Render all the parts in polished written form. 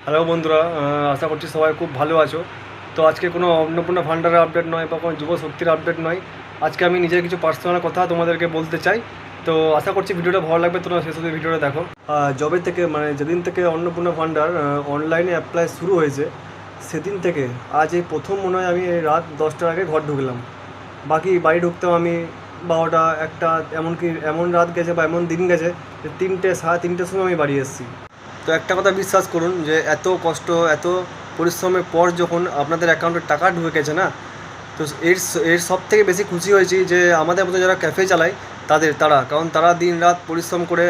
Hello বন্ধুরা, আশা করছি সবাই খুব ভালো আছো। তো আজকে কোনো অন্নপূর্ণা ভান্ডারের আপডেট নয় বা কোনো যুব শক্তির আপডেট নয়। আজকে আমি নিজের কিছু পার্সোনাল কথা তোমাদেরকে বলতে চাই। তো আশা করছি ভিডিওটা ভালো লাগবে, তোমরা শেষ অবধি ভিডিওটা দেখো। জবে থেকে যেদিন থেকে অন্নপূর্ণা ভান্ডার অনলাইনে অ্যাপ্লাই শুরু হয়েছে, সেদিন থেকে আজ এই প্রথম মনে হয় আমি এই রাত 10টার আগে ঘর ঢুকলাম। বাকি বাড়ি ঢুকতাম আমি 12টা 1টা, এমনকি এমন রাত গেছে বা এমন দিন গেছে যে 3টে 3:30টার সময় আমি বাড়ি এসেছি। তো একটা কথা বিশ্বাস করুন, যে এত কষ্ট এত পরিশ্রমের পর যখন আপনাদের অ্যাকাউন্টে টাকা ঢুকে গেছে না, তো এর এর সব থেকে বেশি খুশি হয়েছি যে আমাদের মতো যারা ক্যাফে চালায় কারণ তারা দিন রাত পরিশ্রম করে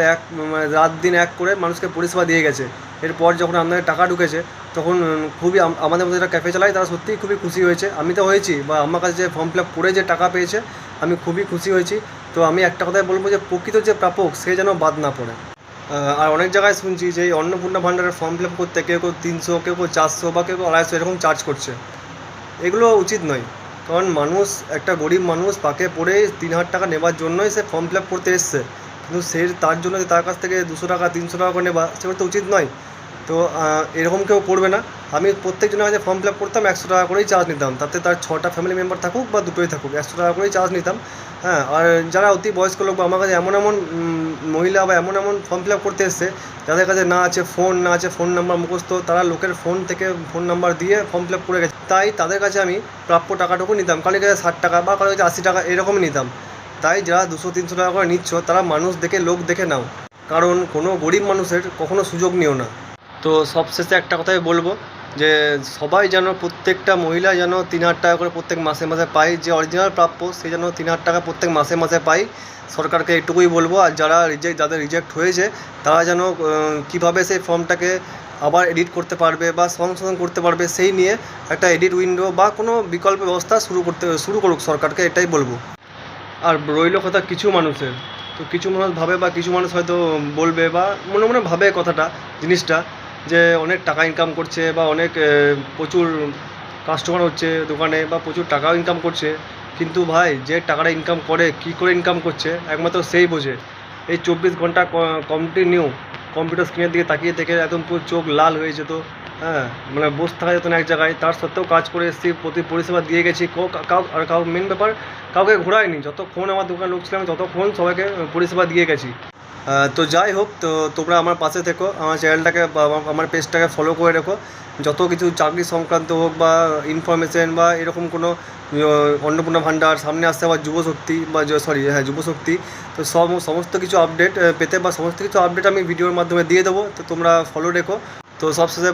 রাত দিন এক করে মানুষকে পরিষেবা দিয়ে গেছে। এরপর যখন আপনাদের টাকা ঢুকেছে তখন খুবই আমাদের মতো যারা ক্যাফে চালায় তারা সত্যিই খুবই খুশি হয়েছে। আমি তো হয়েছি, বা আমার কাছে যে ফর্ম ফিল আপ করে যে টাকা পেয়েছে আমি খুবই খুশি হয়েছি। তো আমি একটা কথাই বলবো যে প্রকৃত যে প্রাপক সে যেন বাদ না পড়ে। আর অনেক জায়গায় শুনছি যে এই অন্নপূর্ণা ভাণ্ডারের ফর্ম ফিল আপ করতে কেউ কেউ 300, কেউ কেউ 400 বা কেউ কেউ 250 এরকম চার্জ করছে। এগুলো উচিত নয়, কারণ মানুষ একটা গরিব মানুষ পাকে পড়ে 3,000 টাকা নেবার জন্যই সে ফর্ম ফিল আপ করতে এসছে। কিন্তু সে তার জন্য যে তার কাছ থেকে 200 টাকা 300 টাকা করে নেবা, সেগুলো তো উচিত নয়। তো এরকম কেউ করবে না। আমি প্রত্যেকজনের কাছে ফর্ম ফিল আপ করতাম 100 টাকা করেই চার্জ নিতাম, তাতে তার 6টা ফ্যামিলি মেম্বার থাকুক বা দুটোই থাকুক, 100 টাকা করেই চার্জ নিতাম। হ্যাঁ, আর যারা অতি বয়স্ক লোক বা আমার কাছে এমন এমন মহিলা বা এমন এমন ফর্ম ফিল আপ করতে এসছে যাদের কাছে না আছে ফোন, না আছে ফোন নাম্বার মুখস্থ, তারা লোকের ফোন থেকে ফোন নাম্বার দিয়ে ফর্ম ফিল আপ করে গেছে, তাই তাদের কাছে আমি প্রাপ্য টাকাটুকু নিতাম। কারোর কাছে 60 টাকা বা কারোর কাছে 80 টাকা এরকমই নিতাম। তাই যারা 200-300 টাকা করে নিচ্ছ তারা মানুষ দেখে লোক দেখে নাও, কারণ কোনো গরিব মানুষের কখনো সুযোগ নিও না। তো সবশেষে একটা কথাই বলবো, যে সবাই যেন, প্রত্যেকটা মহিলা যেন 3,000 টাকা করে প্রত্যেক মাসে মাসে পায়, যে অরিজিনাল প্রাপ্য সে যেন 3,000 টাকা প্রত্যেক মাসে মাসে পায়। সরকারকে এটুকুই বলবো। আর যাদের রিজেক্ট হয়েছে তারা যেন কীভাবে সেই ফর্মটাকে আবার এডিট করতে পারবে বা সংশোধন করতে পারবে সেই নিয়ে একটা এডিট উইন্ডো বা কোনো বিকল্প ব্যবস্থা শুরু করুক সরকারকে, এটাই বলবো। আর রইল কথা কিছু মানুষের, তো কিছু মানুষ ভাবে বা কিছু মানুষ হয়তো বলবে বা মনে মনে ভাবে কথাটা, জিনিসটা, যে অনেক টাকা ইনকাম করছে বা অনেক প্রচুর কাস্টমার হচ্ছে দোকানে বা প্রচুর টাকাও ইনকাম করছে। কিন্তু ভাই, যে টাকাটা ইনকাম করে কী করে ইনকাম করছে একমাত্র সেই বোঝে। এই 24 ঘন্টা কন্টিনিউ কম্পিউটার স্ক্রিনের দিকে তাকিয়ে থেকে একদম পুরো চোখ লাল হয়ে যেত। হ্যাঁ, মানে বসে থাকা যেত না এক জায়গায়, তার সত্ত্বেও কাজ করে এসেছি, পরিষেবা দিয়ে গেছি। কাউ মেন ব্যাপার, কাউকে ঘোরায়নি। যতক্ষণ আমার দোকানে লোক ছিল আমি ততক্ষণ সবাইকে পরিষেবা দিয়ে গেছি। তো যাই হোক, তো তোমরা আমার পাশে থেকো, আমার চ্যানেলটাকে বা আমার পেজটাকে ফলো করে রেখো। যত কিছু চাকরি সংক্রান্ত হোক বা ইনফরমেশন বা এরকম কোনো অন্নপূর্ণা ভাণ্ডার সামনে আসছে, আবার যুবশক্তি বা যুবশক্তি, তো সমস্ত কিছু আপডেট পেতে বা সমস্ত কিছু আপডেট আমি ভিডিওর মাধ্যমে দিয়ে দেবো। তো তোমরা ফলো রেখো। তো সবশেষে